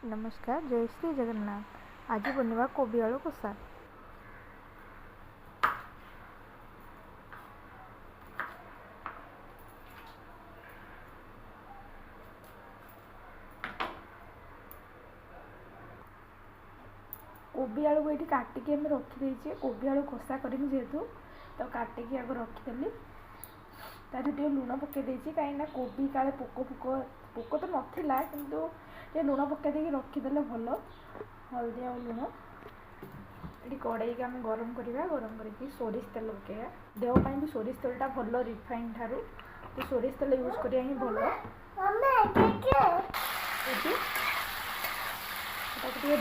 नमस्कार जय श्री जगन्नाथ। आज बनवा कोबी आलू कषा। कोबी आलू को ये काटिकी आम रखी कोबी आलू कषा करमी जेहेतु तो काटिकी आग रखीदेली ताकि लुण पकई कहीं कोबी काले पोक पोक तो नाला कि लुण पकई रखीदे भल। हल्दी आ लुण ये कड़ाई के आम गरम करवा गरम करके सोरिष तेल पकड़ा देहपाई भी सोरिष तेलटा भल रिफाइन ठारू तो सोरिष तेल यूज करा ही भल।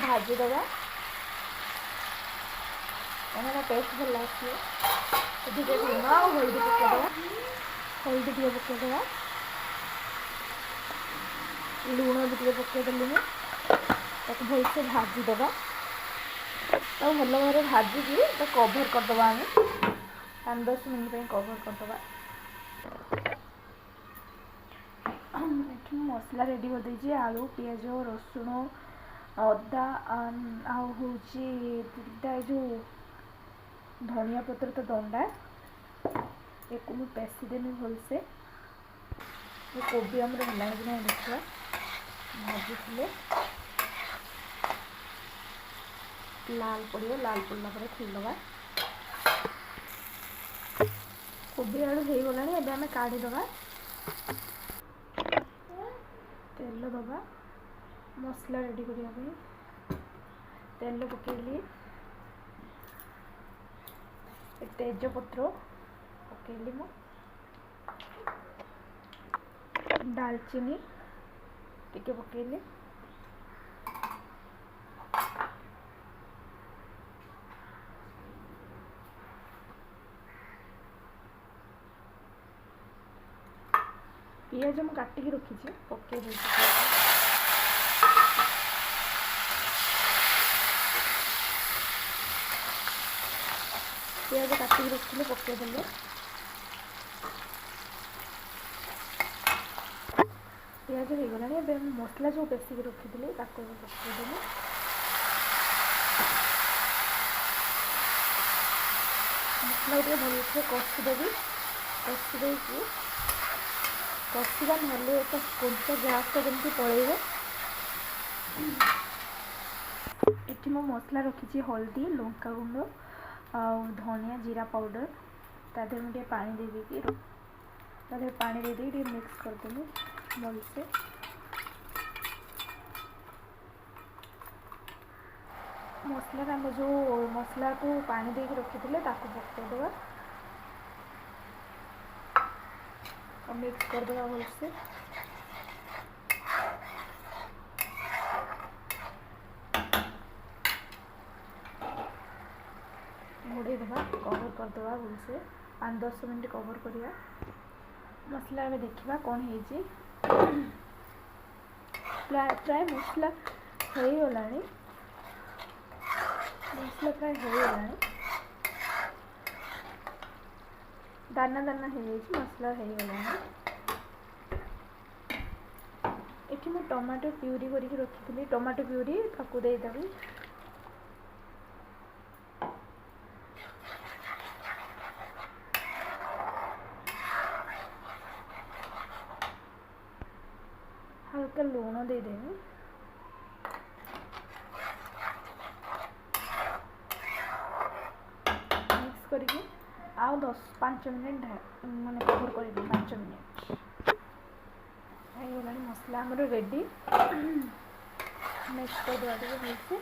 भाजीदे कहना टेस्ट भल आसो लुण आ हल्दी पकईदे हल्दी टे पकईदे लुण भी पकईदेली भलसे भाजीदे तो भल भाव भाजिकी तो कभर करदे आम 5-10 मिनट कभर करदे। मसला रेडी कर आलू पियाज रसुण अदा आटा जो धनिया पत्र तो दंडा एक पेसिदेमी भलसे कोबी आमर है कि नहीं देखा भाजी लाल पड़ो लाल पड़ला खोलदे कोबी आलू हो गला एवं आम काढ़ीदे तेल दबा मसला रेडी करने तेल पकईली तेजपत्र पकईली डालचीनी टिके पकईली पियाज मुझे काटिकी रखी पकई पियाज काटिकी रखी पकईदे पियाज हो गला मसला जो बेसिक रखी पकईदेली मसला टे भलसे कषिदेवी कषिदे कषा ना कंचा गैस जमी पड़े ये मो मसला रखी हल्दी लंका गुंड आ धनिया जीरा पाउडर तादेह मुझे पानी दे देगी पानी दे दी मिक्स करदेली भलसे मसला आम जो मसला को पानी देके रखी पकईदे मिक्स करदे भलसे घोड़ेदे कवर करदे भलसे 5-10 मिनट कवर करिया मसला में देखा कौन है प्राय मसला हो गला मसला प्राय हो गला दाना दाना मसला हो गला ये मैं टमाटो प्यूरी करके रखी टमाटो प्यूरी ताकू देदेवी हल्का लुण दे देवी मिक्स करके आउ 10-5 मिनट माने कवर कर 5 मिनट हो गला मसला आमर रेडी मिक्स कर दिया भलसे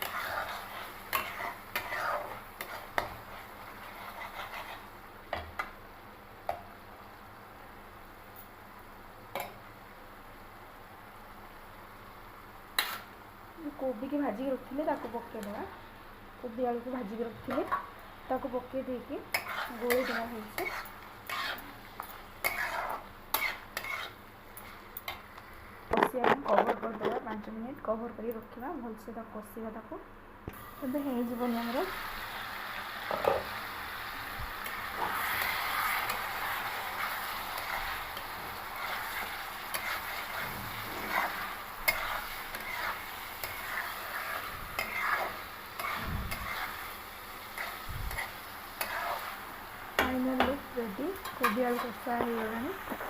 कोबी की भाजी रखी पकईदे कोबी आलू को भाजी रखी पकई देकी गोल देना भलसे कषिया कवर करदे 5 मिनट कवर कर रखा भलसे कषिया आमर କୋବି ଆଳୁ କଷା ହେଇଗଲାଣି।